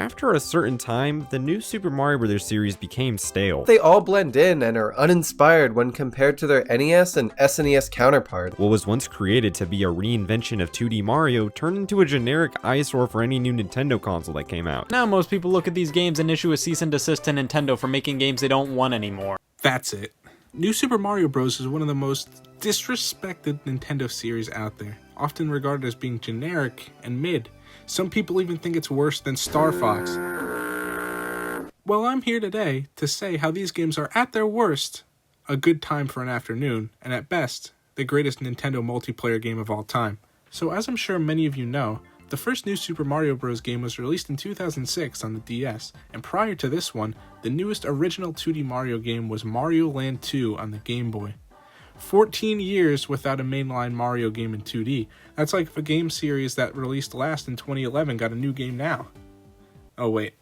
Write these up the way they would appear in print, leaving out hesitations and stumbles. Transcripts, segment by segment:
after a certain time, the new Super Mario Bros. Series became stale. They all blend in and are uninspired when compared to their NES and SNES counterpart. What was once created to be a reinvention of 2D Mario turned into a generic eyesore for any new Nintendo console that came out. Now most people look at these games and issue a cease and desist to Nintendo for making games they don't want anymore. That's it. New Super Mario Bros. Is one of the most disrespected Nintendo series out there, often regarded as being generic and mid. Some people even think it's worse than Star Fox. Well, I'm here today to say how these games are at their worst a good time for an afternoon, and at best, the greatest Nintendo multiplayer game of all time. So as I'm sure many of you know, the first new Super Mario Bros. Game was released in 2006 on the DS, and prior to this one, the newest original 2D Mario game was Mario Land 2 on the Game Boy. 14 years without a mainline Mario game in 2D. That's like if a game series that released last in 2011 got a new game now. Oh wait.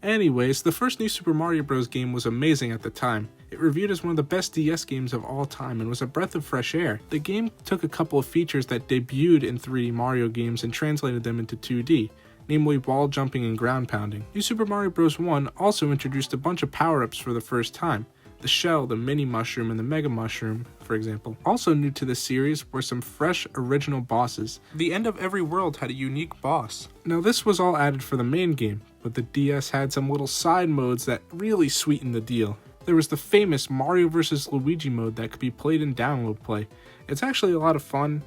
Anyways, the first new Super Mario Bros. Game was amazing at the time. It reviewed as one of the best DS games of all time and was a breath of fresh air. The game took a couple of features that debuted in 3D Mario games and translated them into 2D, namely wall jumping and ground pounding. New Super Mario Bros. 1 also introduced a bunch of power-ups for the first time. The shell, the mini mushroom, and the mega mushroom, for example. Also new to this series were some fresh original bosses. The end of every world had a unique boss. Now this was all added for the main game, but the DS had some little side modes that really sweetened the deal. There was the famous Mario vs. Luigi mode that could be played in download play. It's actually a lot of fun,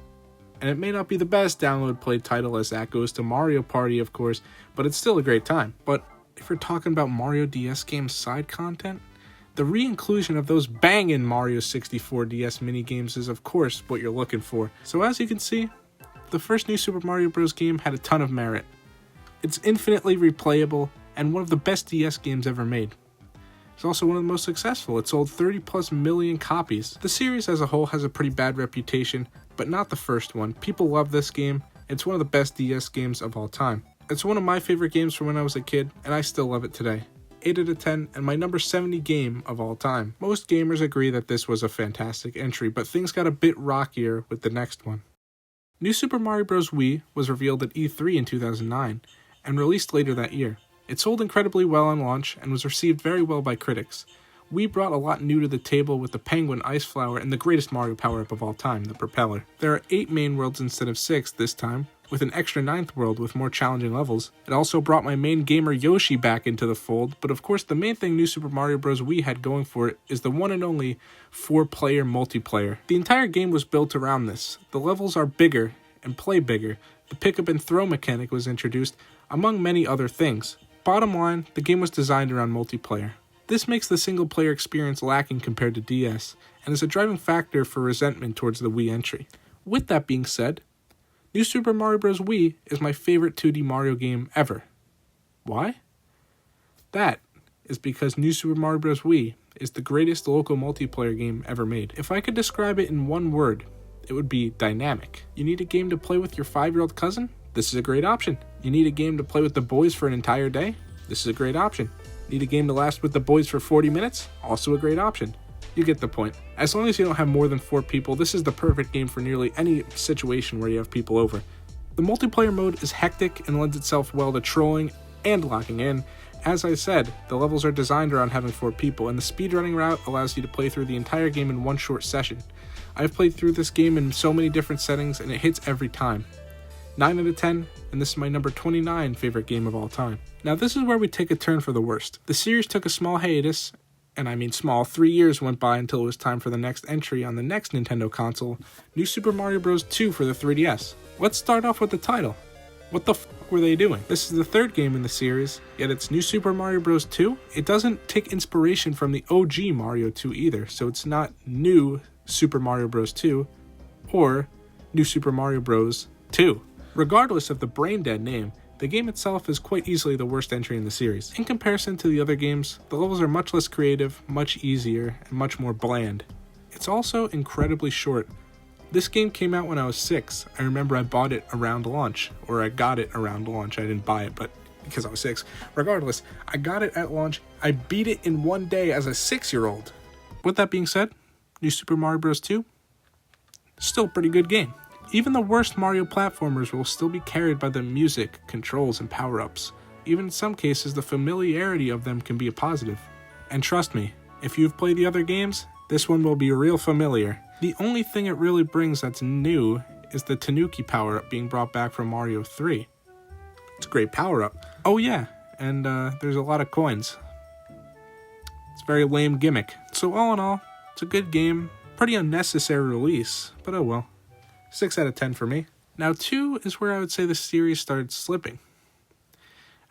and it may not be the best download play title as that goes to Mario Party of course, but it's still a great time. But if you're talking about Mario DS games side content, the re-inclusion of those bangin' Mario 64 DS minigames is of course what you're looking for. So as you can see, the first new Super Mario Bros. Game had a ton of merit. It's infinitely replayable and one of the best DS games ever made. It's also one of the most successful. It sold 30+ million copies. The series as a whole has a pretty bad reputation, but not the first one. People love this game. It's one of the best DS games of all time. It's one of my favorite games from when I was a kid, and I still love it today. 8 out of 10, and my number 70 game of all time. Most gamers agree that this was a fantastic entry, but things got a bit rockier with the next one. New Super Mario Bros. Wii was revealed at E3 in 2009, and released later that year. It sold incredibly well on launch, and was received very well by critics. Wii brought a lot new to the table with the Penguin Ice Flower and the greatest Mario power-up of all time, the Propeller. There are 8 main worlds instead of 6 this time, with an extra 9th world with more challenging levels. It also brought my main gamer Yoshi back into the fold, but of course the main thing New Super Mario Bros. Wii had going for it is the one and only 4-player multiplayer. The entire game was built around this. The levels are bigger and play bigger. The pick up and throw mechanic was introduced, among many other things. Bottom line, the game was designed around multiplayer. This makes the single-player experience lacking compared to DS, and is a driving factor for resentment towards the Wii entry. With that being said, New Super Mario Bros. Wii is my favorite 2D Mario game ever. Why? That is because New Super Mario Bros. Wii is the greatest local multiplayer game ever made. If I could describe it in one word, it would be dynamic. You need a game to play with your 5-year-old cousin? This is a great option. You need a game to play with the boys for an entire day? This is a great option. Need a game to last with the boys for 40 minutes? Also a great option. You get the point. As long as you don't have more than 4 people, this is the perfect game for nearly any situation where you have people over. The multiplayer mode is hectic and lends itself well to trolling and locking in. As I said, the levels are designed around having 4 people, and the speedrunning route allows you to play through the entire game in one short session. I've played through this game in so many different settings, and it hits every time. 9 out of 10, and this is my number 29 favorite game of all time. Now this is where we take a turn for the worst. The series took a small hiatus, and I mean small, 3 years went by until it was time for the next entry on the next Nintendo console, New Super Mario Bros. 2 for the 3DS. Let's start off with the title. What the f*** were they doing? This is the 3rd game in the series, yet it's New Super Mario Bros. 2? It doesn't take inspiration from the OG Mario 2 either, so it's not New Super Mario Bros. 2 or New Super Mario Bros. 2. Regardless of the brain-dead name, the game itself is quite easily the worst entry in the series. In comparison to the other games, the levels are much less creative, much easier, and much more bland. It's also incredibly short. This game came out when I was 6. I remember I bought it around launch, or I got it around launch. I didn't buy it, but because I was 6. Regardless, I got it at launch. I beat it in one day as a 6-year-old. With that being said, New Super Mario Bros. 2, still a pretty good game. Even the worst Mario platformers will still be carried by the music, controls, and power-ups. Even in some cases, the familiarity of them can be a positive. And trust me, if you've played the other games, this one will be real familiar. The only thing it really brings that's new is the Tanuki power-up being brought back from Mario 3. It's a great power-up. Oh yeah, and there's a lot of coins. It's a very lame gimmick. So all in all, it's a good game. Pretty unnecessary release, but oh well. 6 out of 10 for me. Now 2 is where I would say the series started slipping.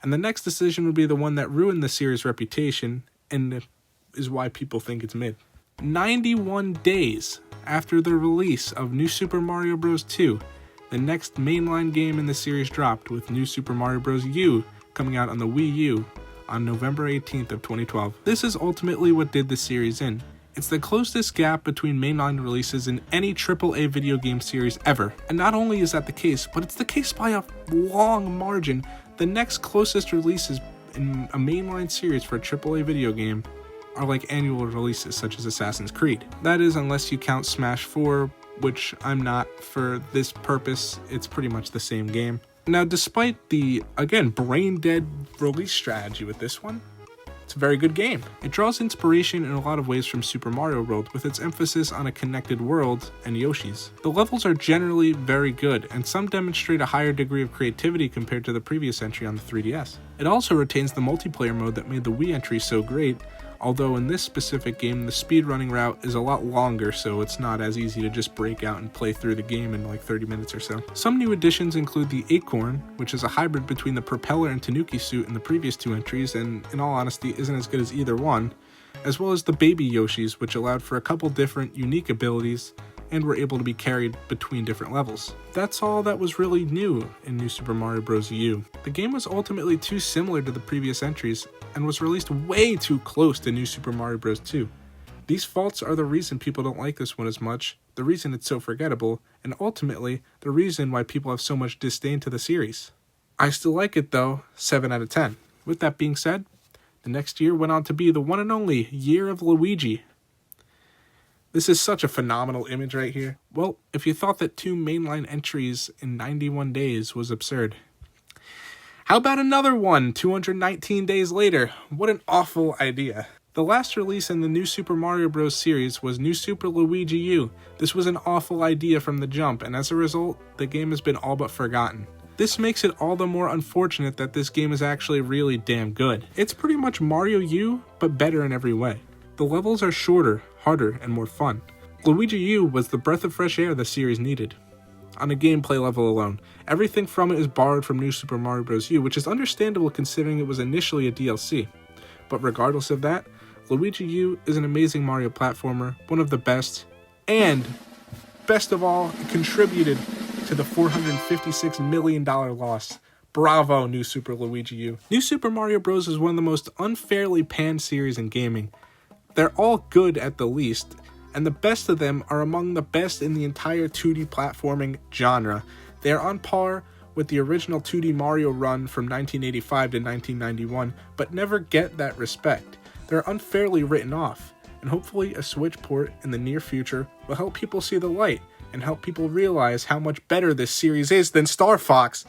And the next decision would be the one that ruined the series' reputation, and is why people think it's mid. 91 days after the release of New Super Mario Bros. 2, the next mainline game in the series dropped, with New Super Mario Bros. U coming out on the Wii U on November 18th of 2012. This is ultimately what did the series in. It's the closest gap between mainline releases in any AAA video game series ever. And not only is that the case, but it's the case by a long margin. The next closest releases in a mainline series for a AAA video game are like annual releases such as Assassin's Creed. That is, unless you count Smash 4, which I'm not for this purpose. It's pretty much the same game. Now, despite the, again, brain-dead release strategy with this one, it's a very good game. It draws inspiration in a lot of ways from Super Mario World, with its emphasis on a connected world and Yoshis. The levels are generally very good, and some demonstrate a higher degree of creativity compared to the previous entry on the 3DS. It also retains the multiplayer mode that made the Wii entry so great, although in this specific game the speedrunning route is a lot longer, so it's not as easy to just break out and play through the game in like 30 minutes or so. Some new additions include the Acorn, which is a hybrid between the propeller and Tanuki suit in the previous 2 entries, and in all honesty isn't as good as either one, as well as the Baby Yoshis, which allowed for a couple different unique abilities and were able to be carried between different levels. That's all that was really new in New Super Mario Bros. U. The game was ultimately too similar to the previous entries and was released way too close to New Super Mario Bros. 2. These faults are the reason people don't like this one as much, the reason it's so forgettable, and ultimately the reason why people have so much disdain to the series. I still like it though, 7 out of 10. With that being said, the next year went on to be the one and only Year of Luigi. This is such a phenomenal image right here. Well, if you thought that 2 mainline entries in 91 days was absurd, how about another one 219 days later? What an awful idea. The last release in the New Super Mario Bros. Series was New Super Luigi U. This was an awful idea from the jump, and as a result, the game has been all but forgotten. This makes it all the more unfortunate that this game is actually really damn good. It's pretty much Mario U, but better in every way. The levels are shorter, harder, and more fun. Luigi U was the breath of fresh air the series needed. On a gameplay level alone, everything from it is borrowed from New Super Mario Bros. U, which is understandable considering it was initially a DLC. But regardless of that, Luigi U is an amazing Mario platformer, one of the best, and best of all, it contributed to the $456 million loss. Bravo, New Super Luigi U. New Super Mario Bros. Is one of the most unfairly panned series in gaming. They're all good at the least, and the best of them are among the best in the entire 2D platforming genre. They are on par with the original 2D Mario run from 1985 to 1991, but never get that respect. They're unfairly written off, and hopefully a Switch port in the near future will help people see the light, and help people realize how much better this series is than Star Fox.